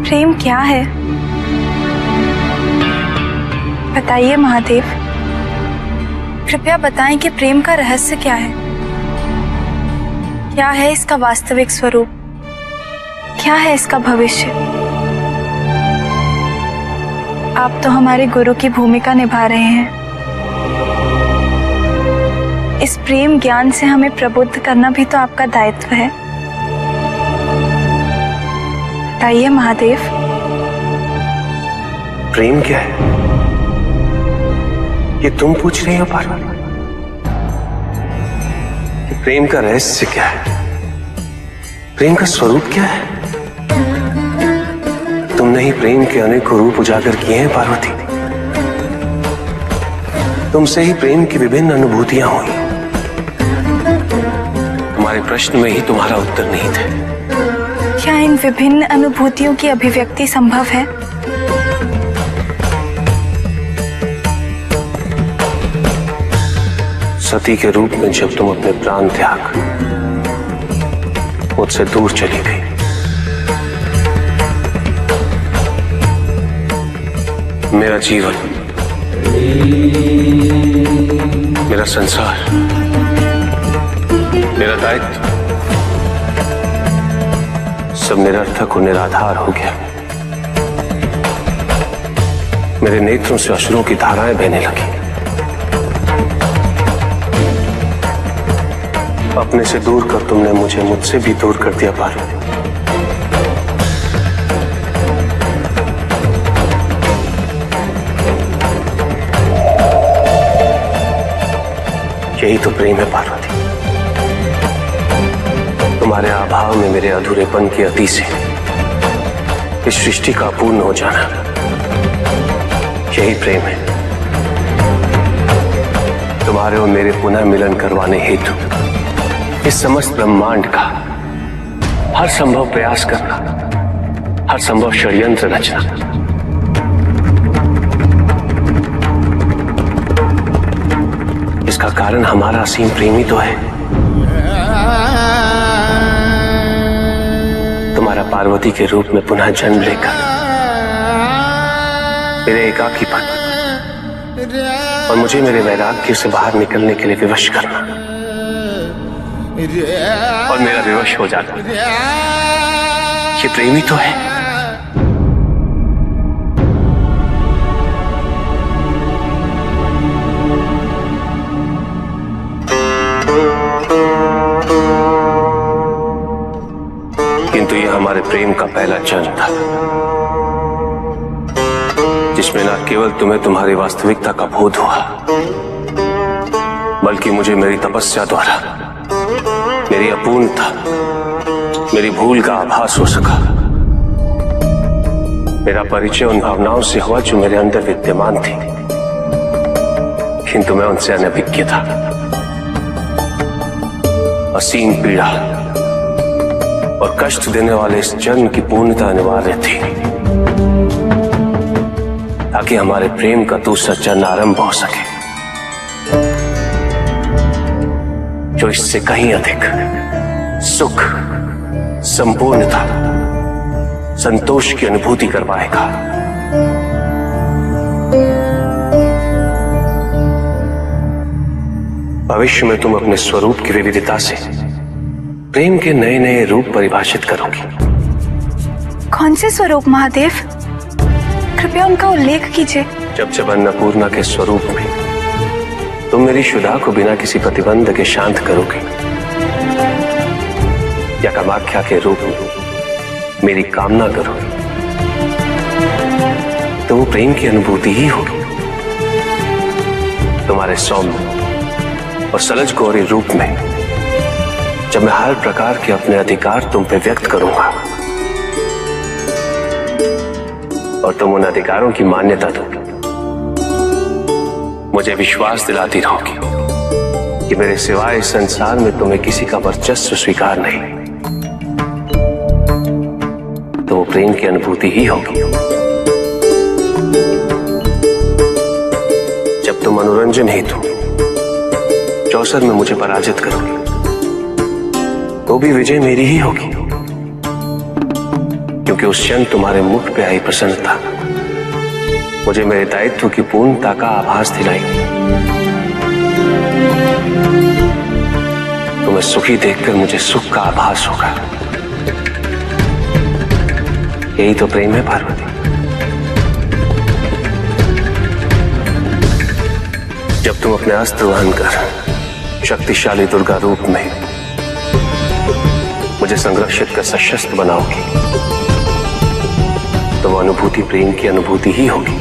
प्रेम क्या है? बताइए महादेव, कृपया बताएं कि प्रेम का रहस्य क्या है? क्या है इसका वास्तविक स्वरूप? क्या है इसका भविष्य? आप तो हमारे गुरु की भूमिका निभा रहे हैं। इस प्रेम ज्ञान से हमें प्रबुद्ध करना भी तो आपका दायित्व है। बताइए महादेव। प्रेम क्या है ये तुम पूछ रही हो पार्वती? प्रेम का रहस्य क्या है? प्रेम का स्वरूप क्या है? तुमने ही प्रेम के अनेकों रूप उजागर किए हैं पार्वती। तुमसे ही प्रेम की विभिन्न अनुभूतियां हुई। तुम्हारे प्रश्न में ही तुम्हारा उत्तर नहीं थे। क्या इन विभिन्न अनुभूतियों की अभिव्यक्ति संभव है? सती के रूप में जब तुम अपने प्राण त्याग मुझसे दूर चली गई, मेरा जीवन, मेरा संसार, मेरा दायित्व सब निरर्थक और निराधार हो गया। मेरे नेत्रों से अश्रुओं की धाराएं बहने लगी। अपने से दूर कर तुमने मुझे मुझसे भी दूर कर दिया पार्वती। यही तो प्रेम है पार्वती। तुम्हारे अभाव में मेरे अधूरेपन की अति से इस सृष्टि का पूर्ण हो जाना, यही प्रेम है। तुम्हारे और मेरे पुनः मिलन करवाने हेतु इस समस्त ब्रह्मांड का हर संभव प्रयास करना, हर संभव षड्यंत्र रचना। इसका कारण हमारा असीम प्रेमी तो है। तुम्हारा पार्वती के रूप में पुनः जन्म लेकर मेरे एकाकीपन और मुझे मेरे वैराग्य से बाहर निकलने के लिए विवश करना और मेरा विवश हो जाना, ये प्रेमी तो है। किंतु ये हमारे प्रेम का पहला जन्म था, जिसमें न केवल तुम्हें तुम्हारी वास्तविकता का बोध हुआ, बल्कि मुझे मेरी तपस्या द्वारा मेरी अपूर्णता, मेरी भूल का आभास हो सका। मेरा परिचय उन भावनाओं से हुआ जो मेरे अंदर विद्यमान थी, किंतु मैं उनसे अनभिज्ञ था। असीम पीड़ा और कष्ट देने वाले इस जन्म की पूर्णता अनिवार्य थी, ताकि हमारे प्रेम का दूसरा जन्म आरंभ हो सके, जो इससे कहीं अधिक सुख, संपूर्णता, संतोष की अनुभूति करवाएगा। भविष्य में तुम अपने स्वरूप की विविधता से प्रेम के नए नए रूप परिभाषित करोगी। कौन से स्वरूप महादेव? कृपया उनका उल्लेख कीजिए। जब अन्नपूर्णा के स्वरूप में तुम मेरी शुदा को बिना किसी प्रतिबंध के शांत करोगे, या कामाख्या के रूप में मेरी कामना करोगे, तो वो प्रेम की अनुभूति ही होगी। तुम्हारे सौम्य और सलज गौरी रूप में जब मैं हर प्रकार के अपने अधिकार तुम पे व्यक्त करूंगा और तुम उन अधिकारों की मान्यता दोगे, मुझे विश्वास दिलाती रहोगी कि मेरे सिवाय इस संसार में तुम्हें किसी का वर्चस्व स्वीकार नहीं, तो वो प्रेम की अनुभूति ही होगी। जब तुम मनोरंजन हेतु चौसर में मुझे पराजित करोगे, तो भी विजय मेरी ही होगी, क्योंकि उस क्षण तुम्हारे मुख पे आई प्रसन्नता मुझे मेरे दायित्व की पूर्णता का आभास दिलाएगी। तुम्हें सुखी देखकर मुझे सुख का आभास होगा। यही तो प्रेम है पार्वती। जब तुम अपने अस्त्र वहन कर शक्तिशाली दुर्गा रूप में मुझे संरक्षित कर सशस्त्र बनाओगी तो वो अनुभूति प्रेम की अनुभूति ही होगी।